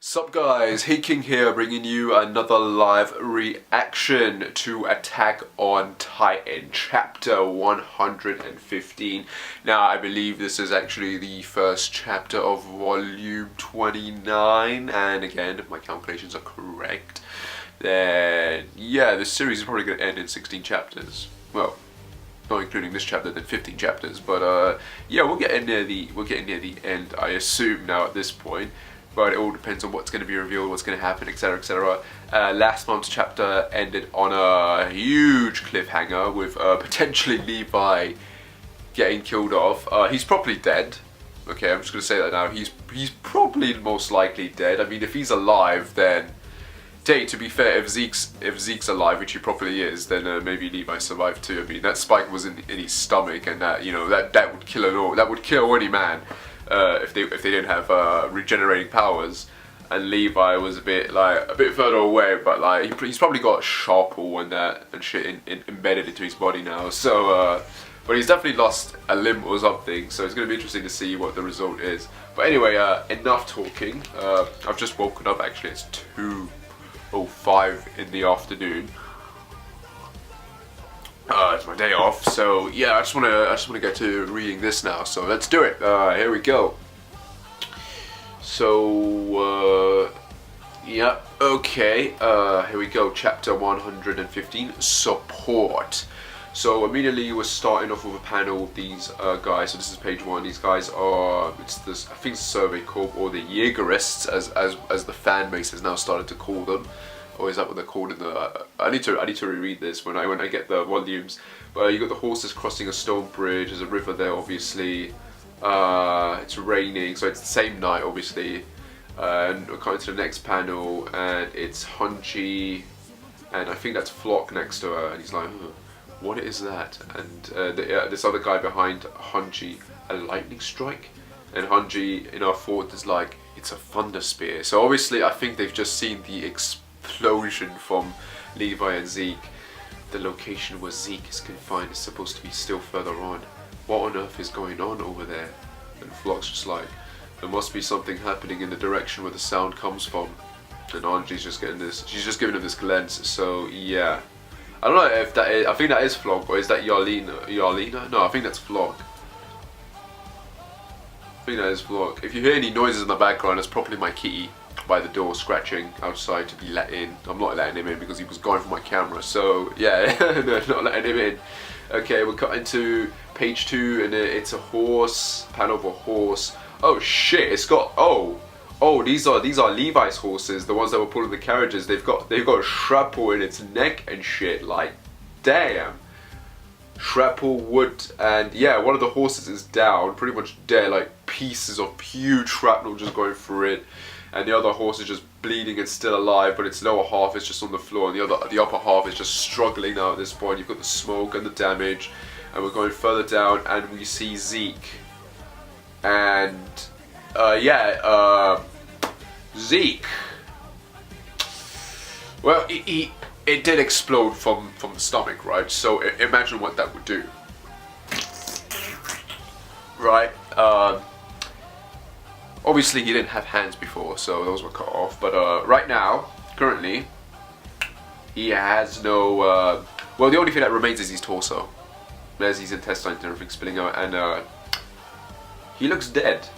Sup guys, Hey King here, bringing you another live reaction to Attack on Titan chapter 115. Now I believe this is actually the first chapter of volume 29, and again if my calculations are correct, then yeah, this series is probably going to end in 16 chapters. Well, not including this chapter, then 15 chapters, but yeah, we're getting near the end, I assume now at this point. But it all depends on what's going to be revealed, what's going to happen, etc, etc. Last month's chapter ended on a huge cliffhanger with potentially Levi getting killed off. He's probably dead. Okay, I'm just going to say that now. He's probably most likely dead. I mean, if he's alive, then... to be fair, if Zeke's alive, which he probably is, then maybe Levi survived too. I mean, that spike was in his stomach, and that, you know, that would kill that would kill any man. If they didn't have regenerating powers, and Levi was a bit further away, but like he's probably got sharper and that and shit embedded into his body now. So, but he's definitely lost a limb or something. So it's gonna be interesting to see what the result is. But anyway, enough talking. I've just woken up. Actually, it's 2:05 in the afternoon. It's my day off, so yeah, I just wanna get to reading this now. So let's do it. Here we go. So yeah, okay. Here we go. Chapter 115. Support. So immediately we're starting off with a panel of these guys. So this is page 1. These guys are, I think it's the Survey Corps, or the Jaegerists, as the fan base has now started to call them. Or is that what they're called in the... I need to reread this when I get the volumes. But you got the horses crossing a stone bridge. There's a river there, obviously. It's raining, so it's the same night, obviously. And we're coming to the next panel, and it's Hunchi, and I think that's Flock next to her, and he's like, what is that? And this other guy behind Hunchi, a lightning strike? And Hunchi in our fort is like, it's a thunder spear. So obviously, I think they've just seen the explosion from Levi and Zeke. The location where Zeke is confined is supposed to be still further on. What on earth is going on over there? And Flock's just like, there must be something happening in the direction where the sound comes from. And Anji's just getting this, she's just giving him this glance. So yeah, I don't know if that is, I think that is Flock, or is that Yarlina? No, I think that's Flock. I think that is Flock. If you hear any noises in the background, it's probably my kitty by the door scratching outside to be let in. I'm not letting him in because he was going for my camera, so yeah, no, not letting him in. Okay, we're cutting to page 2, and it's a horse, panel of a horse. Oh shit, it's got, oh, these are Levi's horses, the ones that were pulling the carriages. They've got a shrapnel in its neck and shit, like, damn. Shrapnel, wood, and yeah, one of the horses is down, pretty much dead, like pieces of huge shrapnel just going through it. And the other horse is just bleeding and still alive, but its lower half is just on the floor, and the upper half is just struggling now at this point. You've got the smoke and the damage, and we're going further down, and we see Zeke. And Zeke. Well, it did explode from the stomach, right? So imagine what that would do, right? Obviously he didn't have hands before, so those were cut off, but right now, currently, he has no, well, the only thing that remains is his torso. There's his intestines and everything spilling out, and he looks dead.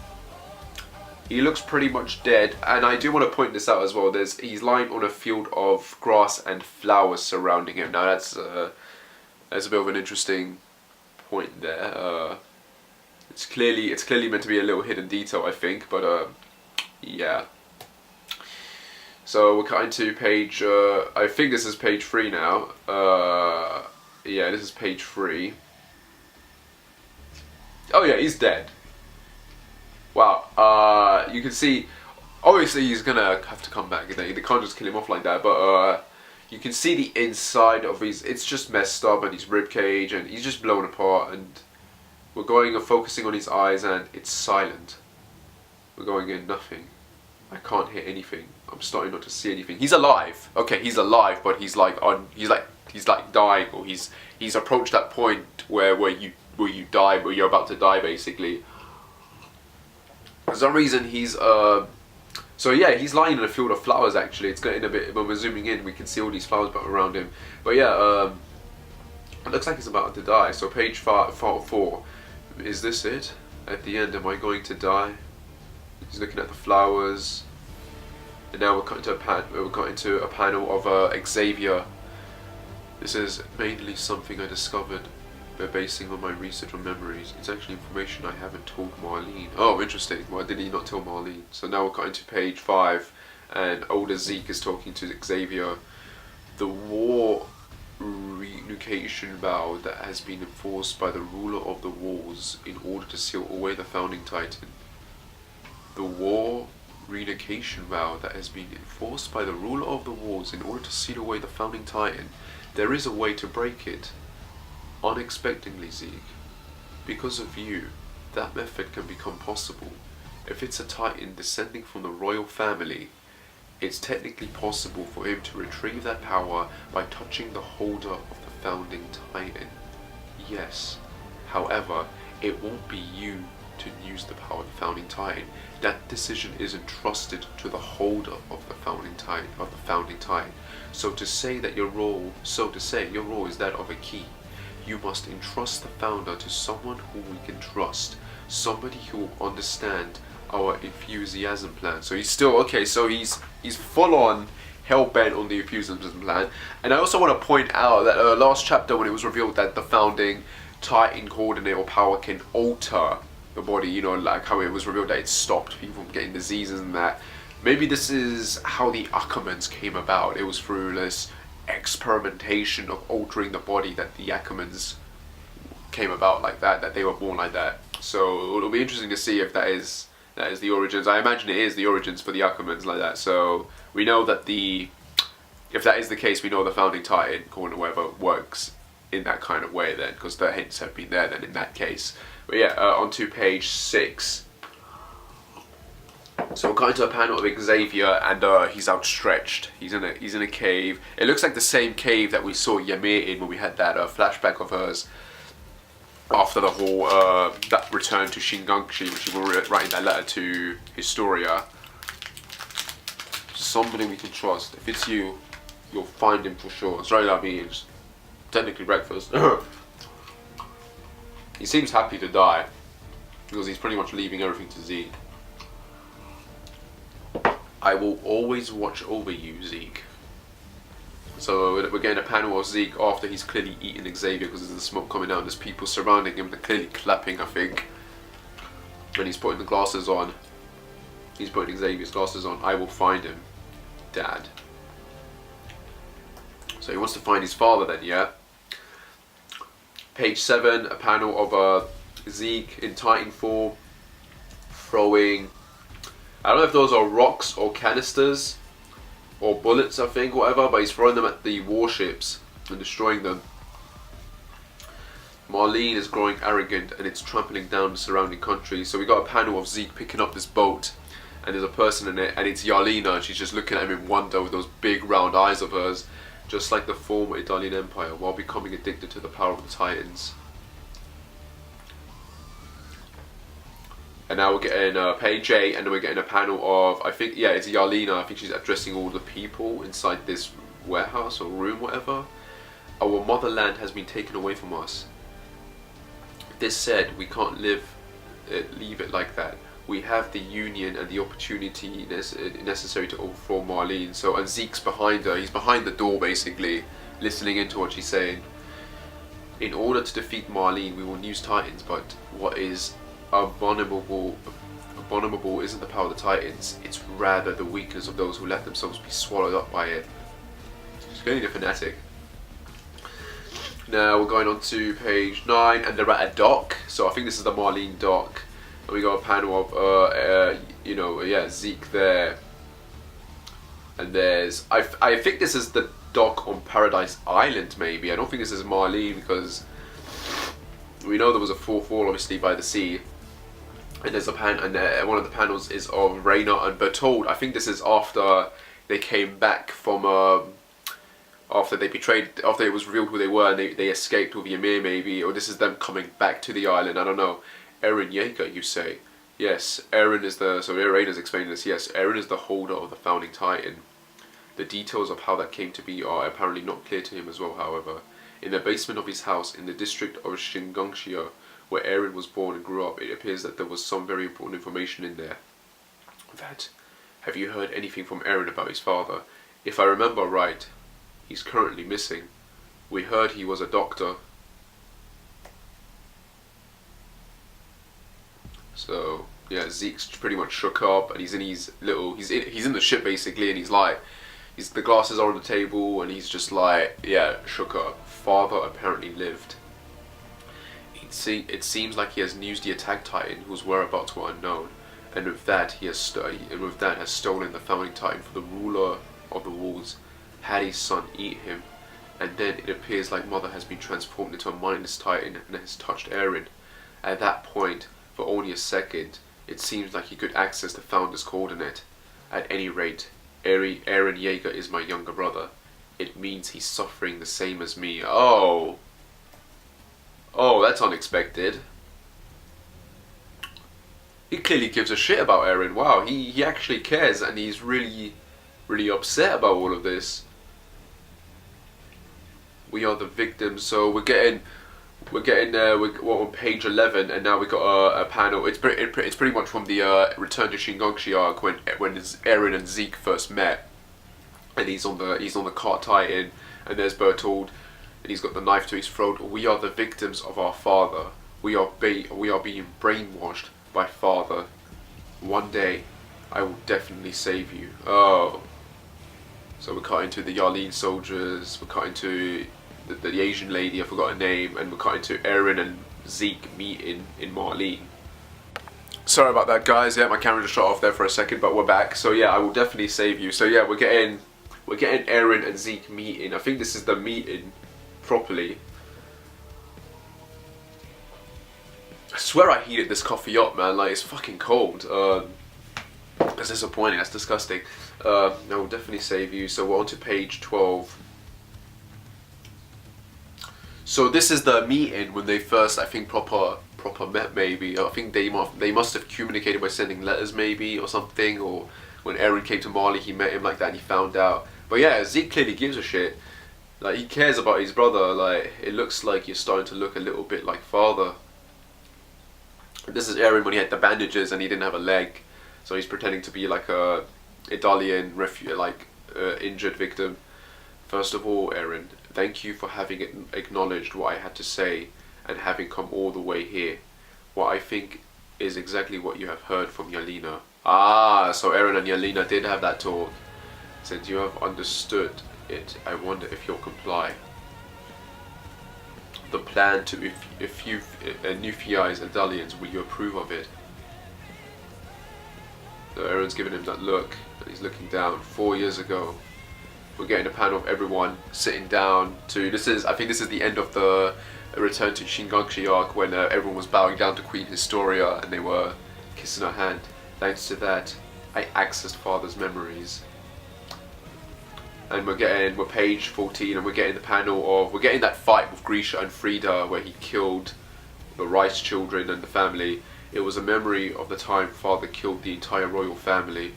He looks pretty much dead, and I do want to point this out as well. He's lying on a field of grass and flowers surrounding him. Now that's a bit of an interesting point there. It's clearly meant to be a little hidden detail, I think, but yeah. So we're cutting to page, I think this is page 3 now. Yeah, this is page 3. Oh yeah, he's dead. Wow, you can see, obviously he's gonna have to come back. They can't just kill him off like that, but you can see the inside of it's just messed up, and his rib cage, and he's just blown apart, and we're going and focusing on his eyes, and it's silent. We're going in, nothing. I can't hear anything. I'm starting not to see anything. He's alive. Okay, he's alive, but he's like dying, or he's approached that point where you die, where you're about to die, basically. For some reason, he's So yeah, he's lying in a field of flowers actually. It's getting a bit, when we're zooming in, we can see all these flowers around him. But yeah, it looks like he's about to die. So page 4, is this it? At the end, am I going to die? He's looking at the flowers. And now we're got into a panel of Xavier. This is mainly something I discovered by basing on my research and memories. It's actually information I haven't told Marlene. Oh, interesting. Why did he not tell Marlene? So now we're got into page 5, and older Zeke is talking to Xavier. The war reunification vow that has been enforced by the ruler of the walls in order to seal away the founding titan. The war reunification vow that has been enforced by the ruler of the walls in order to seal away the founding titan. There is a way to break it. Unexpectedly, Zeke. Because of you, that method can become possible. If it's a titan descending from the royal family, it's technically possible for him to retrieve that power by touching the holder of the founding titan. Yes. However, it won't be you to use the power of the founding titan. That decision is entrusted to the holder of the founding titan. So to say your role is that of a key. You must entrust the founder to someone who we can trust, somebody who will understand our enthusiasm plan. So he's still okay. So he's full on hell bent on the enthusiasm plan. And I also want to point out that last chapter, when it was revealed that the founding titan coordinate or power can alter the body, you know, like how it was revealed that it stopped people from getting diseases and that. Maybe this is how the Ackermans came about. It was through this experimentation of altering the body that the Ackermans came about like that they were born like that. So it'll be interesting to see if that is the origins. I imagine it is the origins for the Ackermans like that. So we know that if that is the case, we know the founding titan, or whatever, works in that kind of way then, because the hints have been there then in that case. But yeah, on to page 6. So we're going to a panel of Xavier, and he's outstretched. He's in a cave. It looks like the same cave that we saw Ymir in when we had that flashback of hers after the whole that return to Shinganshi, which we were writing that letter to Historia. Somebody we can trust. If it's you, you'll find him for sure. Sorry, that means technically breakfast. He seems happy to die because he's pretty much leaving everything to Zeke. I will always watch over you, Zeke. So we're getting a panel of Zeke after he's clearly eaten Xavier because there's the smoke coming out and there's people surrounding him. They're clearly clapping, I think. And he's putting the glasses on. He's putting Xavier's glasses on. I will find him, Dad. So he wants to find his father then, yeah? Page 7, a panel of Zeke in Titan form throwing, I don't know if those are rocks or canisters or bullets, I think, whatever, but he's throwing them at the warships and destroying them. Marlene is growing arrogant and it's trampling down the surrounding country. So we got a panel of Zeke picking up this boat and there's a person in it and it's Yarlina, and she's just looking at him in wonder with those big round eyes of hers, just like the former Italian Empire, while becoming addicted to the power of the Titans. And now we're getting page 8, and then we're getting a panel of, I think, yeah, it's Yarlina. I think she's addressing all the people inside this warehouse or room, whatever. Our motherland has been taken away from us. This said, we can't leave it like that. We have the union and the opportunity necessary to overthrow Marlene. So, and Zeke's behind her. He's behind the door, basically, listening into what she's saying. In order to defeat Marlene, we will use Titans, but what is abominable isn't the power of the Titans, it's rather the weakness of those who let themselves be swallowed up by it. It's getting a fanatic. Now we're going on to page 9, and they're at a dock. So I think this is the Marlene dock. And we got a panel of, Zeke there. And there's, I think this is the dock on Paradise Island, maybe. I don't think this is Marlene because we know there was a fourth wall, obviously, by the sea. And there's a one of the panels is of Reyna and Bertold. I think this is after they came back from, after it was revealed who they were and they escaped with Ymir, maybe. Or this is them coming back to the island, I don't know. Eren Yeager, you say? Yes, Eren is the, so Eren is explaining this, yes, Eren is the holder of the founding titan. The details of how that came to be are apparently not clear to him as well, however. In the basement of his house in the district of Shingangsha, where Eren was born and grew up, it appears that there was some very important information in there. Have you heard anything from Eren about his father? If I remember right, he's currently missing. We heard he was a doctor. So yeah, Zeke's pretty much shook up, and he's in his little, he's in the ship basically, and he's like, the glasses are on the table, and he's just like, yeah, shook up. Father apparently lived. It seems like he has used the attack titan, whose whereabouts were unknown, and with that has stolen the founding titan for the ruler of the walls. Had his son eat him, and then it appears like Mother has been transformed into a mindless titan and has touched Eren. At that point, for only a second, it seems like he could access the founder's coordinate. At any rate, Eren Yeager is my younger brother. It means he's suffering the same as me. Oh, that's unexpected. He clearly gives a shit about Eren. Wow, he actually cares, and he's really upset about all of this. We are the victims, so we're on page 11, and now we got a panel. It's pretty much from the Return to Shingangsha arc when Eren and Zeke first met, and he's on the cart titan, and there's Bertold, and he's got the knife to his throat. We are the victims of our father. We are being brainwashed by father. One day, I will definitely save you. Oh, so we're cutting to the Yarleen soldiers. We're cutting to the Asian lady, I forgot her name, and we're cutting to Eren and Zeke meeting in Marlene. Sorry about that, guys. Yeah, my camera just shut off there for a second, but we're back. So yeah, I will definitely save you. So yeah, we're getting Eren and Zeke meeting. I think this is the meeting properly. I swear I heated this coffee up, man. Like, it's fucking cold. That's disappointing. That's disgusting. I will definitely save you. So we're on to page 12. So this is the meeting when they first, I think, proper met, maybe. I think they must have communicated by sending letters, maybe, or something. Or when Eren came to Marley, he met him like that and he found out. But yeah, Zeke clearly gives a shit. Like, he cares about his brother. Like, it looks like you're starting to look a little bit like father. This is Eren when he had the bandages and he didn't have a leg. So he's pretending to be like a Italian injured victim. First of all, Eren, thank you for having acknowledged what I had to say and having come all the way here. What I think is exactly what you have heard from Yelena. Ah, so Eren and Yelena did have that talk. Since you have understood it, I wonder if you'll comply. The plan to euphorize Italians, will you approve of it? So Eren's giving him that look, and he's looking down. 4 years ago, we're getting a panel of everyone sitting down to, I think this is the end of the Return to Shingangsha arc when everyone was bowing down to Queen Historia and they were kissing her hand. Thanks to that, I accessed father's memories. And we're page 14, and we're getting that fight with Grisha and Frida where he killed the Rice children and the family. It was a memory of the time father killed the entire royal family.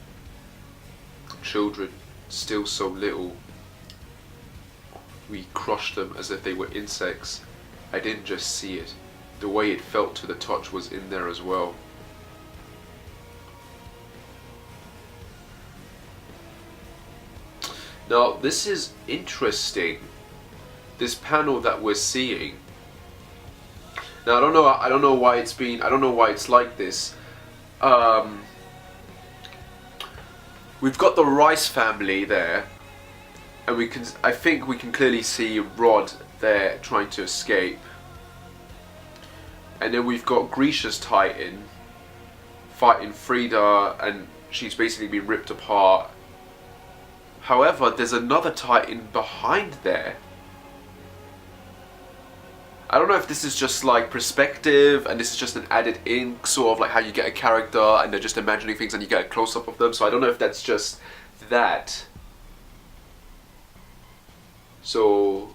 Children, still so little. We crushed them as if they were insects. I didn't just see it. The way it felt to the touch was in there as well. Now, this is interesting. This panel that we're seeing. Now, I don't know why it's like this. We've got the Rice family there, and I think we can clearly see Rod there trying to escape. And then we've got Grisha's Titan fighting Frida, and she's basically been ripped apart. However, there's another Titan behind there. I don't know if this is just like perspective and this is just an added in, sort of like how you get a character and they're just imagining things and you get a close-up of them. So I don't know if that's just that. So,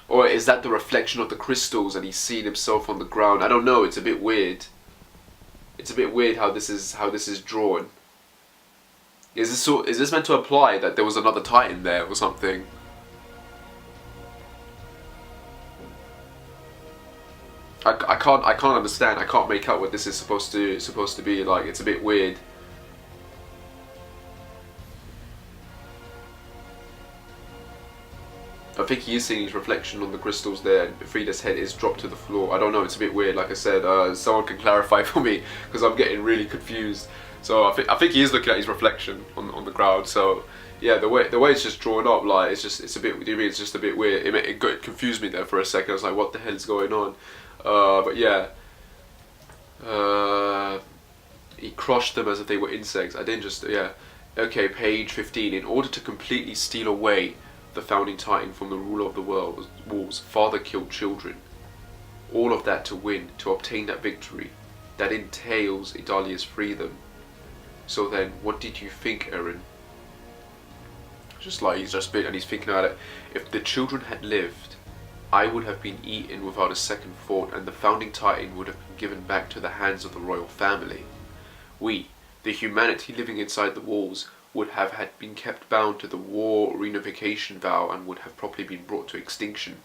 or is that the reflection of the crystals and he's seeing himself on the ground? I don't know, it's a bit weird. It's a bit weird how this is drawn. Is this meant to imply that there was another Titan there or something? I can't understand. I can't make out what this is supposed to be like. It's a bit weird. I think he is seeing his reflection on the crystals there, and Frida's head is dropped to the floor. I don't know, it's a bit weird, like I said. Someone can clarify for me, because I'm getting really confused. So I think he is looking at his reflection on the ground. So yeah, the way it's just drawn up, like it's a bit. What do you mean? It's just a bit weird. It confused me there for a second. I was like, what the hell is going on? But yeah, he crushed them as if they were insects. I didn't just yeah. Okay, page 15. In order to completely steal away the founding Titan from the ruler of the walls, father killed children. All of that to win, to obtain that victory. That entails Idalia's freedom. So then, what did you think, Eren? Just like he's thinking about it. If the children had lived, I would have been eaten without a second thought, and the founding Titan would have been given back to the hands of the royal family. We, the humanity living inside the walls, would have been kept bound to the war reunification vow and would have probably been brought to extinction.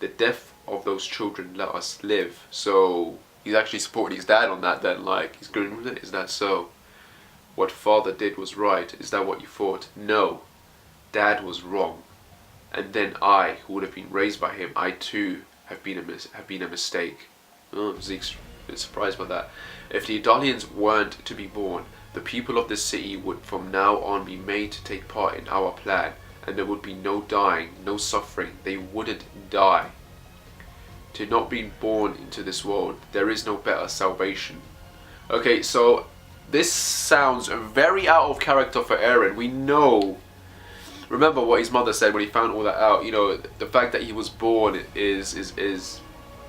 The death of those children let us live. So he's actually supporting his dad on that then, like he's going with it. Is that so? What father did was right. Is that what you thought? No. Dad was wrong. And then I, who would have been raised by him, I too have been a mistake. Oh, Zeke's a bit surprised by that. If the Idalians weren't to be born, the people of this city would from now on be made to take part in our plan, and there would be no dying, no suffering. They wouldn't die. To not being born into this world, there is no better salvation. Okay, so this sounds very out of character for Eren. We know, remember what his mother said when he found all that out. You know, the fact that he was born is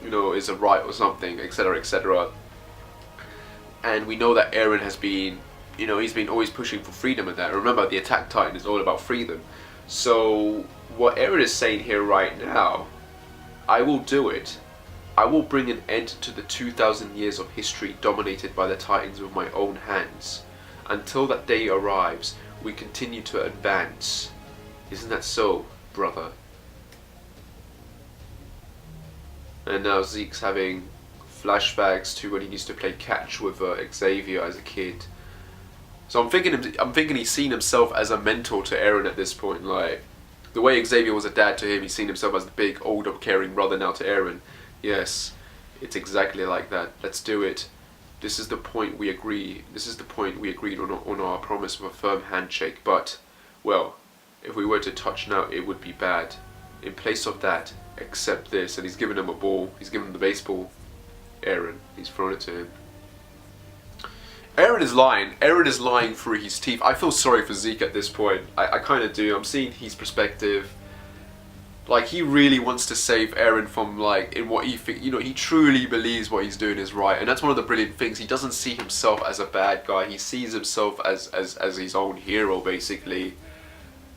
you know, is a right or something, etc., etc. And we know that Eren has been, you know, he's been always pushing for freedom and that. Remember, the Attack Titan is all about freedom. So what Eren is saying here right now, I will do it. I will bring an end to the 2,000 years of history dominated by the Titans with my own hands. Until that day arrives, we continue to advance. Isn't that so, brother? And now Zeke's having flashbacks to when he used to play catch with Xavier as a kid. So I'm thinking he's seen himself as a mentor to Eren at this point. Like the way Xavier was a dad to him, he's seen himself as the big, older, caring brother now to Eren. Yes, it's exactly like that. Let's do it. This is the point we agree. This is the point we agreed on our promise of a firm handshake. But, well, if we were to touch now, it would be bad. In place of that, accept this. And he's given him a ball. He's given him the baseball. Eren. He's thrown it to him. Eren is lying. Eren is lying through his teeth. I feel sorry for Zeke at this point. I kind of do. I'm seeing his perspective. Like, he really wants to save Eren from, like, in what he thinks, you know, he truly believes what he's doing is right. And that's one of the brilliant things. He doesn't see himself as a bad guy. He sees himself as his own hero, basically.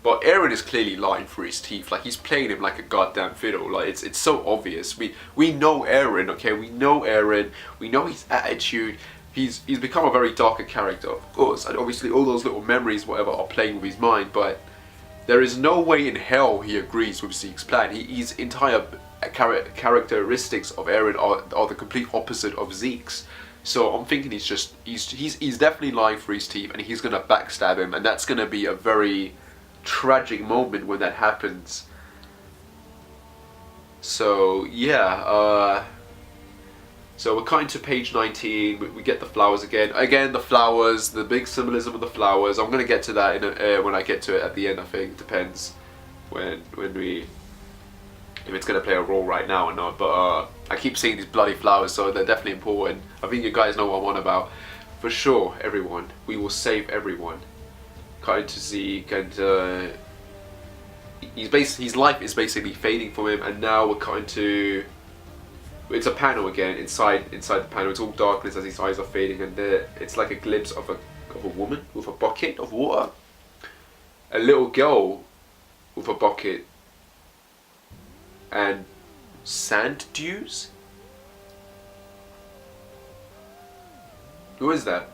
But Eren is clearly lying through his teeth. Like, he's playing him like a goddamn fiddle. Like, it's so obvious. We know Eren, okay? We know Eren. We know his attitude. He's become a very darker character, of course. And obviously all those little memories, whatever, are playing with his mind. But there is no way in hell he agrees with Zeke's plan. His entire characteristics of Eren are the complete opposite of Zeke's. So I'm thinking he's definitely lying through his teeth, and he's gonna backstab him, and that's gonna be a very tragic moment when that happens. So yeah, so we're cutting to page 19. We get the flowers again. Again, the flowers, the big symbolism of the flowers. I'm gonna get to that when I get to it at the end. I think depends if it's gonna play a role right now or not. But I keep seeing these bloody flowers, so they're definitely important. I think you guys know what I'm on about. For sure, everyone. We will save everyone. Cutting to Zeke, and his life is basically fading from him, and now we're cutting to. It's a panel again. Inside the panel, it's all darkness as his eyes are fading, and it's like a glimpse of a woman with a bucket of water, a little girl with a bucket, and sand dunes. Who is that?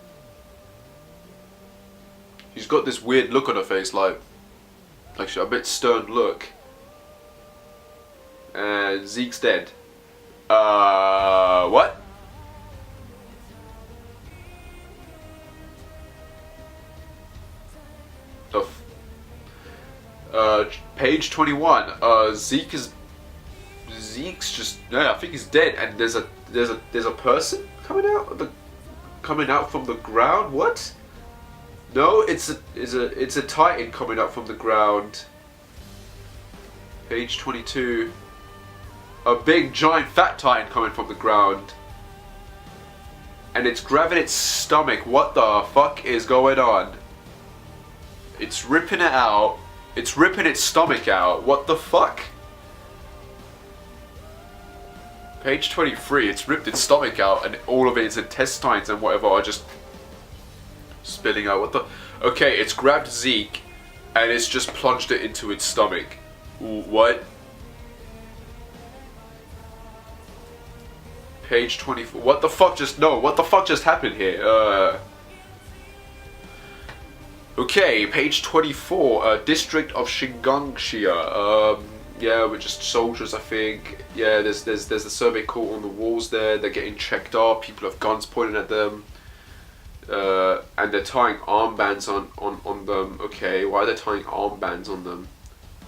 She's got this weird look on her face, like a bit stern look. And Zeke's dead. What? Page 21. Zeke's just, yeah, I think he's dead. And there's a person coming out from the ground. What? No, it's a Titan coming up from the ground. Page 22. A big giant fat Titan coming from the ground. And it's grabbing its stomach. What the fuck is going on? It's ripping it out. It's ripping its stomach out. What the fuck? Page 23. It's ripped its stomach out and all of its intestines and whatever are just spilling out. What the? Okay, it's grabbed Zeke and it's just plunged it into its stomach. What? Page 24. What the fuck just... No, what the fuck just happened here? Okay, page 24. District of Shinganxia. Yeah, we're just soldiers, I think. Yeah, there's the survey court on the walls there. They're getting checked up. People have guns pointing at them. And they're tying armbands on them. Okay, why are they tying armbands on them?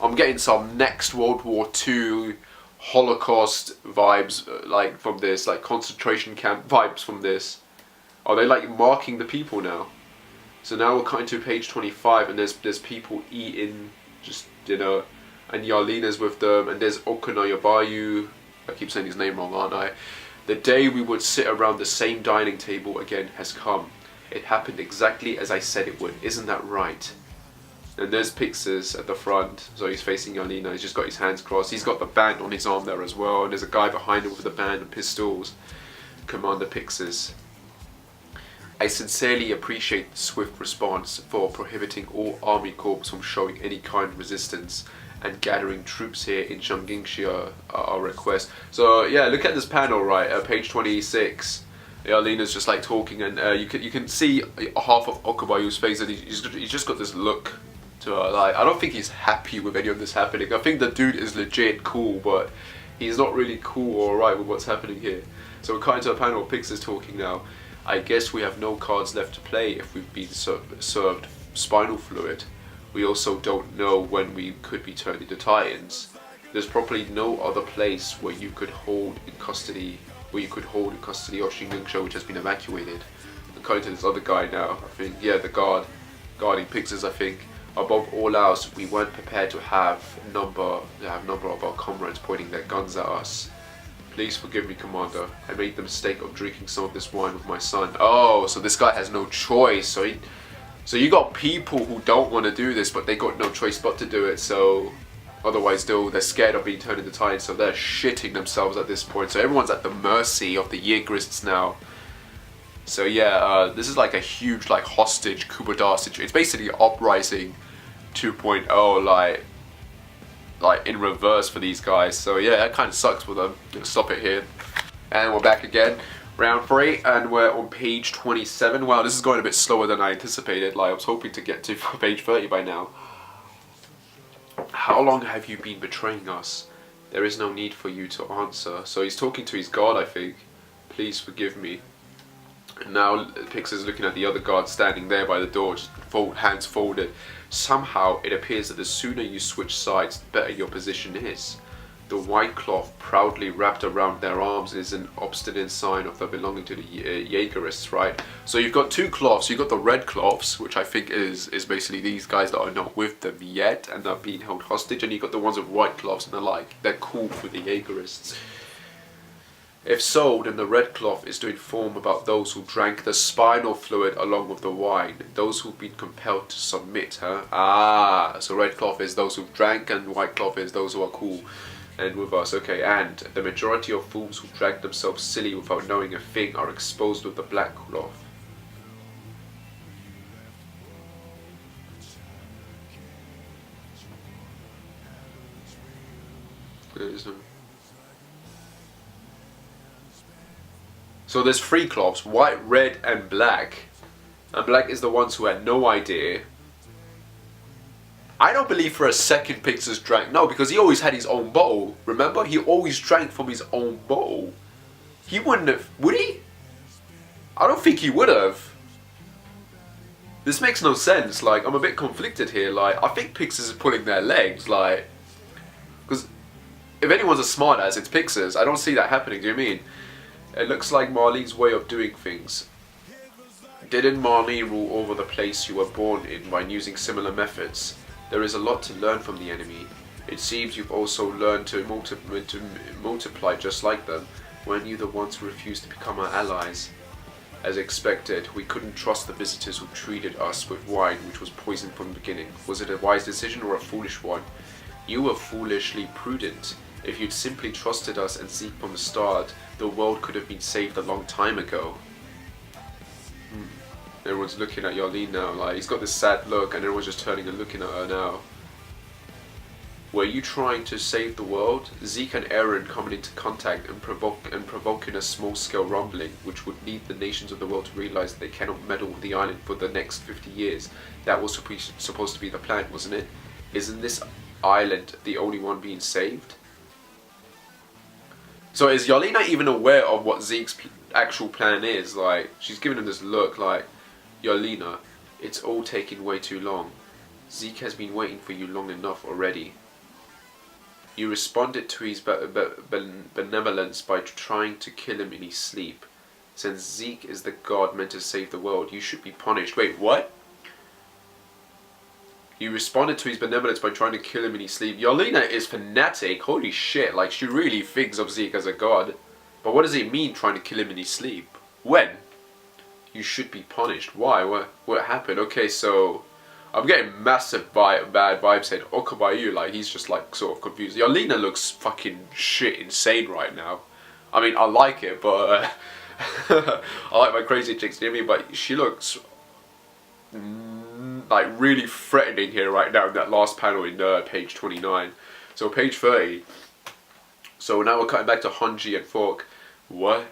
I'm getting some next World War II Holocaust vibes, like from this, like concentration camp vibes from this. Are they like marking the people now? So now we're cutting to page 25 and there's people eating, just, you know, and Yarlena's with them, and there's Okunayabayu. I keep saying his name wrong, aren't I? The day we would sit around the same dining table again has come. It happened exactly as I said it would. Isn't that right? And there's Pixis at the front, so he's facing Yarlena. He's just got his hands crossed. He's got the band on his arm there as well, and there's a guy behind him with the band and pistols. Commander Pixis. I sincerely appreciate the swift response for prohibiting all army corps from showing any kind of resistance and gathering troops here in Shinganxia our request. So yeah, look at this panel, right? Page 26. Yarlena's just like talking, and you can see half of Okubayu's face, and he's just got this look to her. Like, I don't think he's happy with any of this happening. I think the dude is legit cool, but he's not really cool or alright with what's happening here. So we're cutting to a panel. Pix is talking now. I guess we have no cards left to play if we've been served spinal fluid. We also don't know when we could be turned into Titans. There's probably no other place where you could hold in custody of Shinganxia, which has been evacuated. I'm cutting to this other guy now. I think, yeah, the guarding Pixis, I think. Above all else, we weren't prepared to have number of our comrades pointing their guns at us. Please forgive me, Commander. I made the mistake of drinking some of this wine with my son. Oh, so this guy has no choice. So you got people who don't want to do this, but they got no choice but to do it. So otherwise, they're scared of being turned into Titans, so they're shitting themselves at this point. So everyone's at the mercy of the Ygrists now. So yeah, this is like a huge like hostage Kubadar situation. It's basically Uprising 2.0, like in reverse for these guys. So yeah, that kind of sucks for them. Gonna stop it here. And we're back again, round 3, and we're on page 27. Wow, this is going a bit slower than I anticipated. Like, I was hoping to get to page 30 by now. How long have you been betraying us? There is no need for you to answer. So he's talking to his guard, I think. Please forgive me. And now Pix is looking at the other guard standing there by the door, just hands folded. Somehow it appears that the sooner you switch sides, the better your position is. The white cloth proudly wrapped around their arms is an obstinate sign of their belonging to the Jaegerists, right? So you've got two cloths. You've got the red cloths, which I think is basically these guys that are not with them yet and are being held hostage, and you've got the ones with white cloths, and they're cool for the Jaegerists. If so, then the red cloth is to inform about those who drank the spinal fluid along with the wine, those who've been compelled to submit, huh? Ah, so red cloth is those who drank and white cloth is those who are cool and with us, okay. And the majority of fools who drank themselves silly without knowing a thing are exposed with the black cloth. So there's three clubs, white, red and black. And black is the ones who had no idea. I don't believe for a second Pixis drank. No, because he always had his own bottle. Remember? He always drank from his own bottle. He wouldn't have... Would he? I don't think he would have. This makes no sense. Like, I'm a bit conflicted here. Like, I think Pixis is pulling their legs. Like... Because if anyone's a smartass, it's Pixis. I don't see that happening. Do you mean? It looks like Marlene's way of doing things. Didn't Marlene rule over the place you were born in by using similar methods? There is a lot to learn from the enemy. It seems you've also learned to multiply just like them. Weren't you the ones who refused to become our allies? As expected, we couldn't trust the visitors who treated us with wine which was poisoned from the beginning. Was it a wise decision or a foolish one? You were foolishly prudent. If you'd simply trusted us and Zeke from the start, the world could have been saved a long time ago. Everyone's looking at Yarlene now, like, he's got this sad look and everyone's just turning and looking at her now. Were you trying to save the world? Zeke and Aaron coming into contact and provoking a small-scale rumbling, which would lead the nations of the world to realize that they cannot meddle with the island for the next 50 years. That was supposed to be the plan, wasn't it? Isn't this island the only one being saved? So is Yarlene not even aware of what Zeke's actual plan is? Like, she's giving him this look like, Yarlene, it's all taking way too long. Zeke has been waiting for you long enough already. You responded to his benevolence by trying to kill him in his sleep. Since Zeke is the god meant to save the world, you should be punished. Wait, what? You responded to his benevolence by trying to kill him in his sleep. Yarlene is fanatic. Holy shit, like, she really thinks of Zeke as a god. But what does it mean, trying to kill him in his sleep? When? You should be punished. Why? What happened? Okay, so I'm getting massive bad vibes here. Okabayu, like, he's just like sort of confused. Yarlene looks fucking shit insane right now. I mean, I like it, but I like my crazy chicks near me, but she looks like really threatening here right now in that last panel in page 29. So page 30. So now we're cutting back to Hanji and Fork. What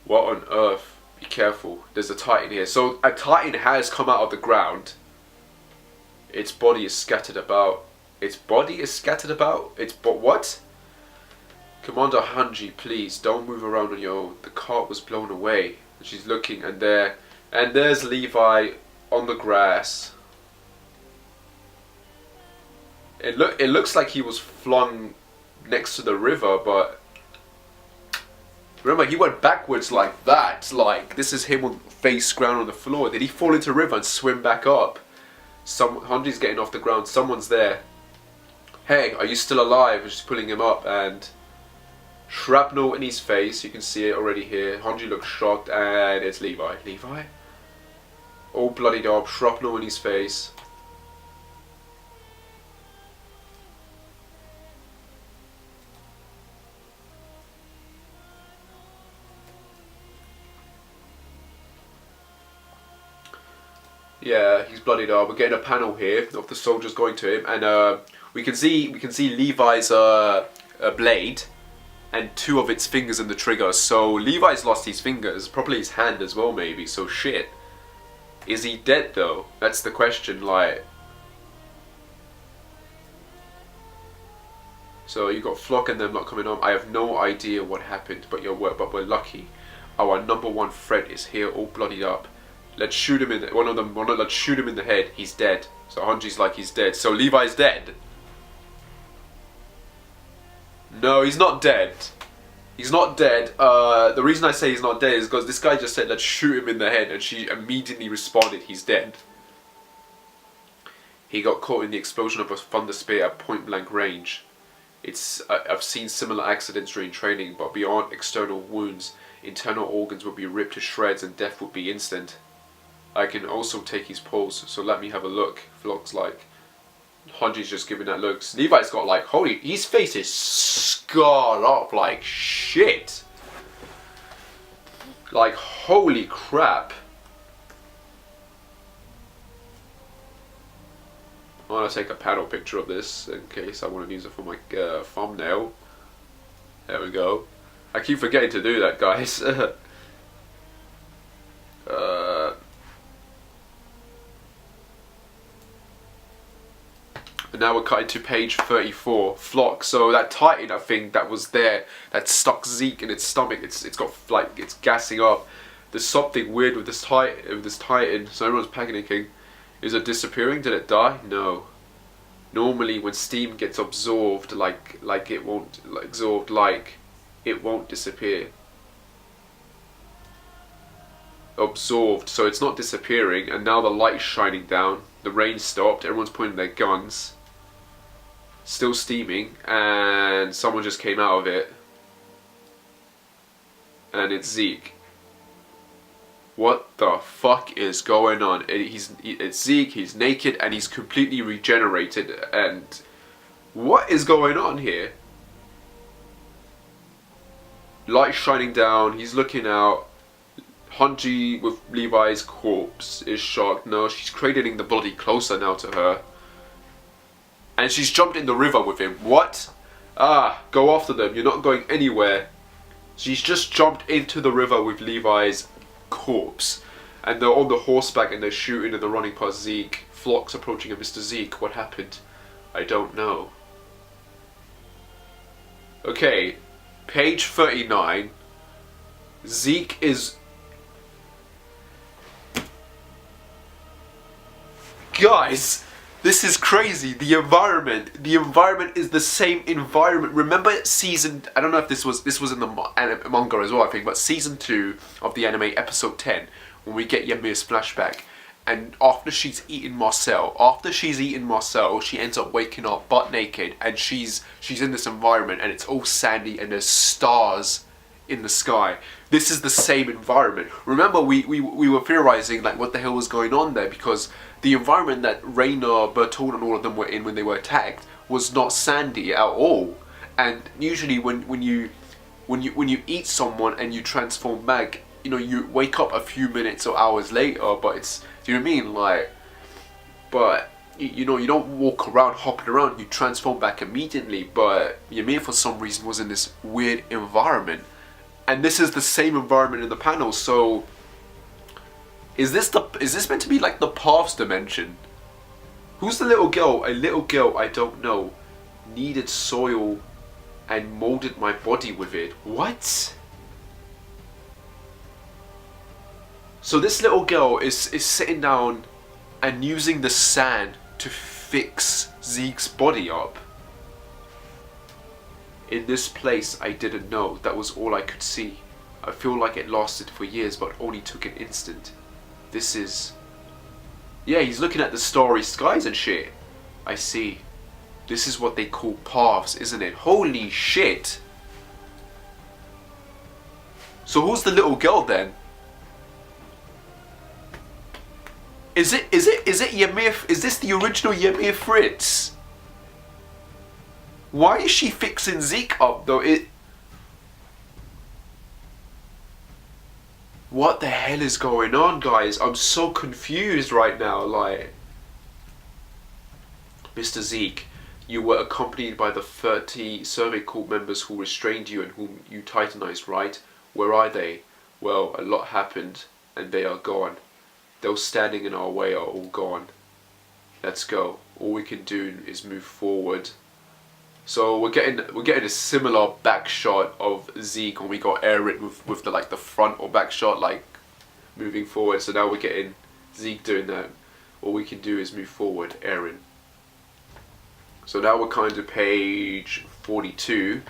on earth? Be careful, there's a titan here. So a titan has come out of the ground. Its body is scattered about. What? Commander Hanji, please don't move around on your own. The cart was blown away. And she's looking, and there's Levi on the grass. It looks like he was flung next to the river, but remember, he went backwards like that. Like, this is him on face ground on the floor. Did he fall into the river and swim back up? Hanji's getting off the ground. Someone's there. Hey, are you still alive? And she's pulling him up, and shrapnel in his face. You can see it already here. Hanji looks shocked, and it's Levi. Levi? All bloodied up, shrapnel in his face. Yeah, he's bloodied up. We're getting a panel here of the soldiers going to him, and we can see Levi's blade and two of its fingers in the trigger. So Levi's lost his fingers, probably his hand as well, maybe. So shit. Is he dead though? That's the question. Like, so you got Flock and them not coming on. I have no idea what happened, but we're lucky. Our #1 threat is here, all bloodied up. Let's shoot him in the, let's shoot him in the head. He's dead. So Hanji's like, he's dead. So Levi's dead. No, he's not dead. He's not dead. The reason I say he's not dead is because this guy just said, let's shoot him in the head, and she immediately responded, he's dead. He got caught in the explosion of a thunder spear at point blank range. I've seen similar accidents during training, but beyond external wounds, internal organs would be ripped to shreds and death would be instant. I can also take his pulse, so let me have a look. Flock's like, Hanji's just giving that look. Levi's got like, holy, his face is scarred up like shit. Like, holy crap. I want to take a panel picture of this in case I want to use it for my thumbnail. There we go. I keep forgetting to do that, guys. And now we're cutting to page 34, Flock. So that Titan, I think, that was there, that stuck Zeke in its stomach, it's got, like, it's gassing up. There's something weird with this Titan, so everyone's panicking. Is it disappearing? Did it die? No. Normally when steam gets absorbed, it won't disappear. Absorbed, so it's not disappearing, and now the light's shining down, the rain stopped, everyone's pointing their guns. Still steaming, and someone just came out of it. And it's Zeke. What the fuck is going on? It's Zeke, he's naked, and he's completely regenerated, and what is going on here? Light shining down, he's looking out. Hunji with Levi's corpse is shocked. No, she's cradling the body closer now to her. And she's jumped in the river with him. What? Ah, go after them, you're not going anywhere. She's just jumped into the river with Levi's corpse, and they're on the horseback and they're shooting and they're running past Zeke. Flock's approaching him. Mr. Zeke, what happened? I don't know. Okay, page 39. Zeke is... Guys, this is crazy. The environment is the same environment. Remember season, I don't know if this was in the manga as well, I think, but season 2 of the anime, episode 10, when we get Ymir's flashback, and after she's eaten Marcel, she ends up waking up butt naked, and she's in this environment, and it's all sandy, and there's stars in the sky. This is the same environment. Remember, we were theorizing, like, what the hell was going on there, because the environment that Raina, Bertold, and all of them were in when they were attacked was not sandy at all. And usually when you eat someone and you transform back, you know, you wake up a few minutes or hours later, but it's, do you know what I mean? Like, but you know, you don't walk around hopping around, you transform back immediately. But Ymir for some reason was in this weird environment, and this is the same environment in the panel. So is this meant to be like the Paths dimension? Who's the little girl? A little girl, I don't know, kneaded soil and molded my body with it. What? So this little girl is sitting down and using the sand to fix Zeke's body up. In this place I didn't know, that was all I could see. I feel like it lasted for years but only took an instant. This is... yeah, he's looking at the starry skies and shit. I see. This is what they call paths, isn't it? Holy shit! So who's the little girl then? Is it Ymir? Is this the original Ymir Fritz? Why is she fixing Zeke up though? What the hell is going on, guys? I'm so confused right now, like... Mr. Zeke, you were accompanied by the 30 Survey Corps members who restrained you and whom you titanized, right? Where are they? Well, a lot happened, and they are gone. Those standing in our way are all gone. Let's go. All we can do is move forward. So we're getting a similar back shot of Zeke when we got Eren with the the front or back shot, like moving forward. So now we're getting Zeke doing that. All we can do is move forward, Eren. So now we're kind of page 42.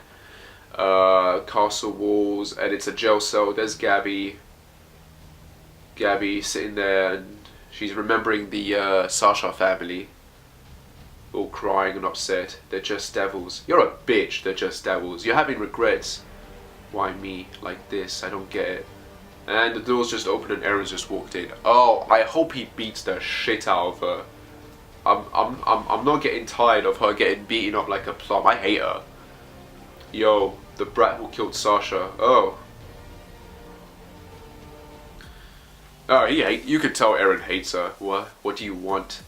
Castle walls, and it's a jail cell. There's Gabby sitting there, and she's remembering the Sasha family. All crying and upset. They're just devils. You're a bitch, they're just devils. You're having regrets. Why me? Like this? I don't get it. And the door's just opened and Eren's just walked in. Oh, I hope he beats the shit out of her. I'm not getting tired of her getting beaten up like a plum. I hate her. Yo, the brat who killed Sasha. Oh. Oh, you can tell Eren hates her. What do you want?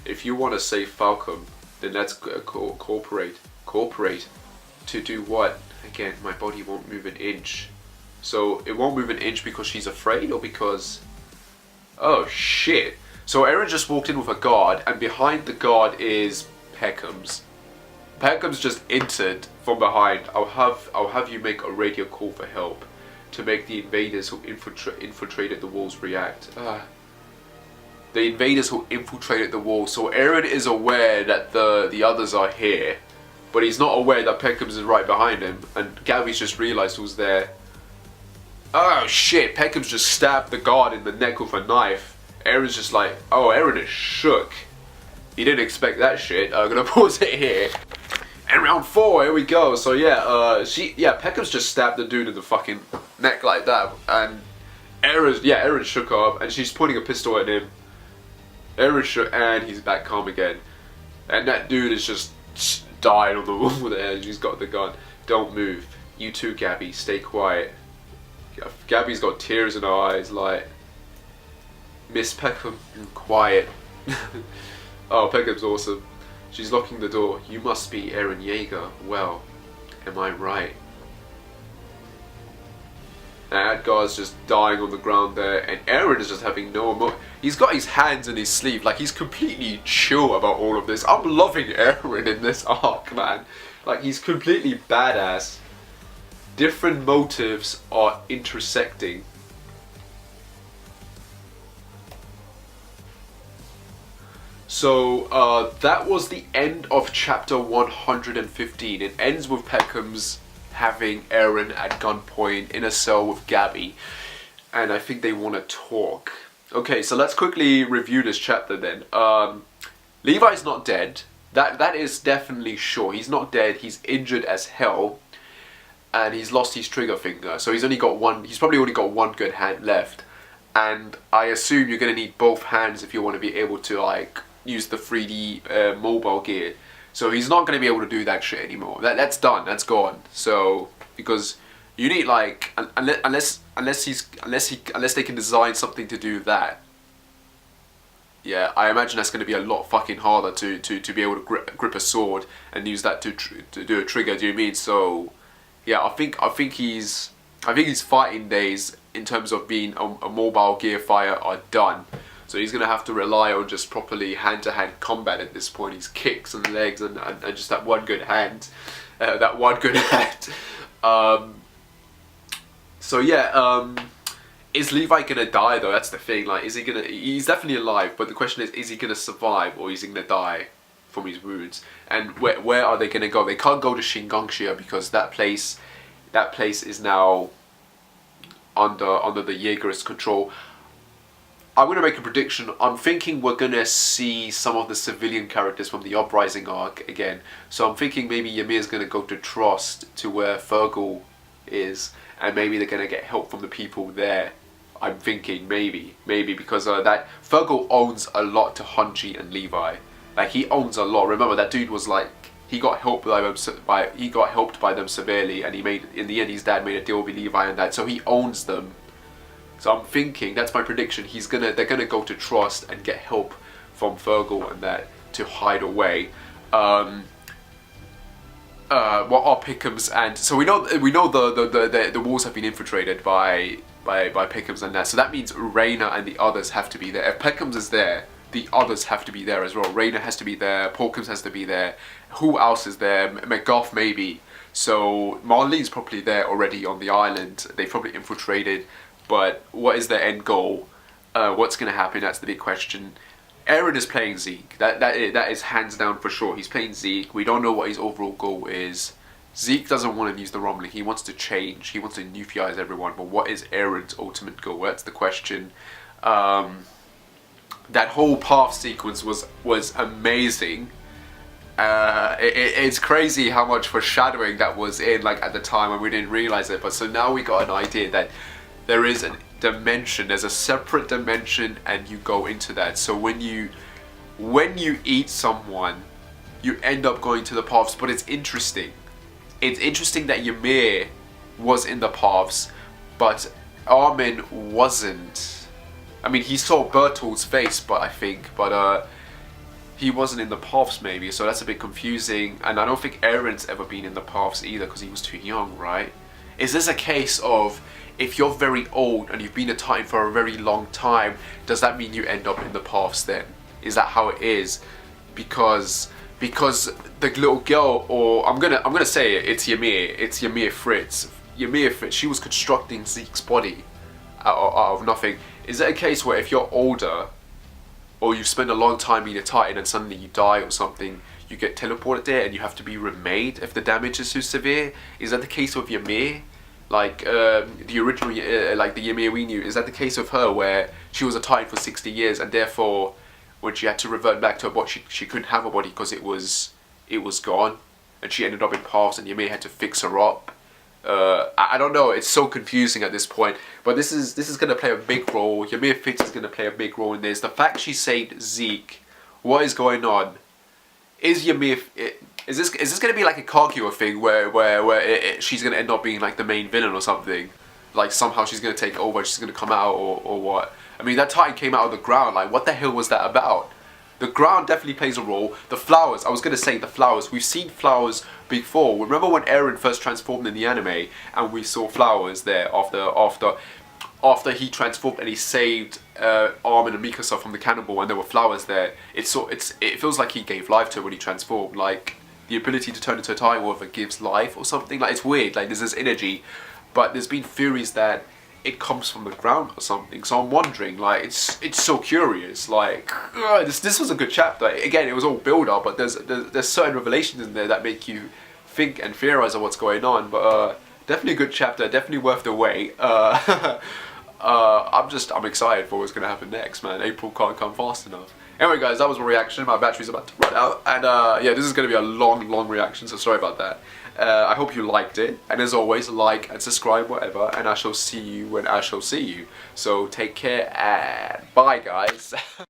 If you want to save Falcon, then let's cooperate. Cooperate? To do what? Again, my body won't move an inch. So, it won't move an inch because she's afraid, or because... Oh, shit. So Eren just walked in with a guard, and behind the guard is Peckham's. Peckham's just entered from behind. I'll have you make a radio call for help to make the invaders who infiltrated the walls react. The invaders who infiltrated the wall. So Eren is aware that the others are here, but he's not aware that Peckham's is right behind him, and Gavi's just realized who's there. Oh shit, Peckham's just stabbed the guard in the neck with a knife. Eren's just like, oh, Eren is shook. He didn't expect that shit. I'm gonna pause it here. And round 4, here we go. So yeah, Peckham's just stabbed the dude in the fucking neck like that, and Eren shook her up, and she's pointing a pistol at him. Eren shook, and he's back calm again. And that dude is just died on the wall there, and she's got the gun. Don't move. You too, Gabi. Stay quiet. Gabi's got tears in her eyes, like, Miss Peckham, quiet. Oh, Peckham's awesome. She's locking the door. You must be Eren Yeager. Well, am I right? And Edgar's just dying on the ground there, and Eren is just having no emotion. He's got his hands in his sleeve, like he's completely chill about all of this. I'm loving Eren in this arc, man. Like, he's completely badass. Different motives are intersecting. So that was the end of chapter 115. It ends with Peckham's having Eren at gunpoint in a cell with Gabi, and I think they want to talk. Okay, so let's quickly review this chapter then. Levi's not dead. That is definitely sure. He's not dead. He's injured as hell, and he's lost his trigger finger. So he's only got one. He's probably only got one good hand left, and I assume you're gonna need both hands if you want to be able to like use the 3D mobile gear. So he's not going to be able to do that shit anymore. That's done. That's gone. So because you need like unless they can design something to do that. Yeah, I imagine that's going to be a lot fucking harder to be able to grip a sword and use that to do a trigger. Do you mean? So yeah, I think his fighting days in terms of being a mobile gear fire are done. So he's going to have to rely on just properly hand-to-hand combat at this point. His kicks and legs and just that one good hand. So yeah, is Levi going to die though? That's the thing. Like, is he going to... He's definitely alive, but the question is he going to survive or is he going to die from his wounds? And where are they going to go? They can't go to Shinganshia because that place is now under the Jaeger's control. I'm going to make a prediction. I'm thinking we're going to see some of the civilian characters from the Uprising arc again. So I'm thinking maybe Ymir's going to go to Trost, to where Fergal is, and maybe they're going to get help from the people there. I'm thinking maybe because that Fergal owns a lot to Hanji and Levi. Like, he owns a lot. Remember, that dude was like, he got helped by them severely, and in the end his dad made a deal with Levi and that, so he owns them. So I'm thinking, that's my prediction, they're gonna go to Trost and get help from Fergal and that to hide away. What are Peckham's, and so we know the walls have been infiltrated by Peckham's and that. So that means Reyna and the others have to be there. If Peckham's is there, the others have to be there as well. Reyna has to be there, Porkham's has to be there. Who else is there? McGough maybe. So Marlene's probably there already on the island. They probably infiltrated. But what is their end goal? What's going to happen? That's the big question. Eren is playing Zeke. That is hands down for sure. He's playing Zeke. We don't know what his overall goal is. Zeke doesn't want to use the rumbling. He wants to change. He wants to nucleize everyone. But what is Eren's ultimate goal? That's the question. That whole path sequence was amazing. It's crazy how much foreshadowing that was in, like, at the time, and we didn't realize it. But so now we got an idea that there is a dimension, there's a separate dimension, and you go into that. So when you eat someone, you end up going to the paths. But it's interesting. It's interesting that Ymir was in the paths, but Armin wasn't. I mean, he saw Bertolt's face, but he wasn't in the paths maybe. So that's a bit confusing. And I don't think Eren's ever been in the paths either because he was too young, right? Is this a case of, if you're very old and you've been a Titan for a very long time, does that mean you end up in the paths then? Is that how it is? Because because the little girl, or I'm gonna say it, it's Ymir. It's Ymir Fritz. Ymir Fritz. She was constructing Zeke's body out of nothing. Is it a case where if you're older, or you spend a long time being a Titan and suddenly you die or something, you get teleported there and you have to be remade if the damage is too severe? Is that the case with Ymir? Like the original, like the Ymir we knew, is that the case of her where she was a Titan for 60 years and therefore when she had to revert back to her body, she couldn't have a body because it was gone, and she ended up in past and Ymir had to fix her up. I don't know, it's so confusing at this point, but this is going to play a big role. Ymir Fritz is going to play a big role in this. The fact she saved Zeke, what is going on? Is Ymir... Is this going to be like a Kaguya thing where she's going to end up being like the main villain or something? Like somehow she's going to take over, she's going to come out or what? I mean, that Titan came out of the ground, like what the hell was that about? The ground definitely plays a role. The flowers, I was going to say the flowers. We've seen flowers before. Remember when Eren first transformed in the anime and we saw flowers there after he transformed and he saved Armin and Mikasa from the cannibal and there were flowers there. It feels like he gave life to her when he transformed. Like the ability to turn into a Titan Wolf gives life or something. Like it's weird. Like there's this energy, but there's been theories that it comes from the ground or something. So I'm wondering, like, it's so curious. Like, this was a good chapter. Again, it was all build up, but there's certain revelations in there that make you think and theorize on what's going on. But definitely a good chapter. Definitely worth the wait. I'm excited for what's gonna happen next, man. April can't come fast enough. Anyway, guys, that was my reaction. My battery's about to run out, and yeah, this is gonna be a long reaction. So sorry about that. I hope you liked it, and as always, like and subscribe, whatever, and I shall see you when I shall see you. So take care and bye, guys.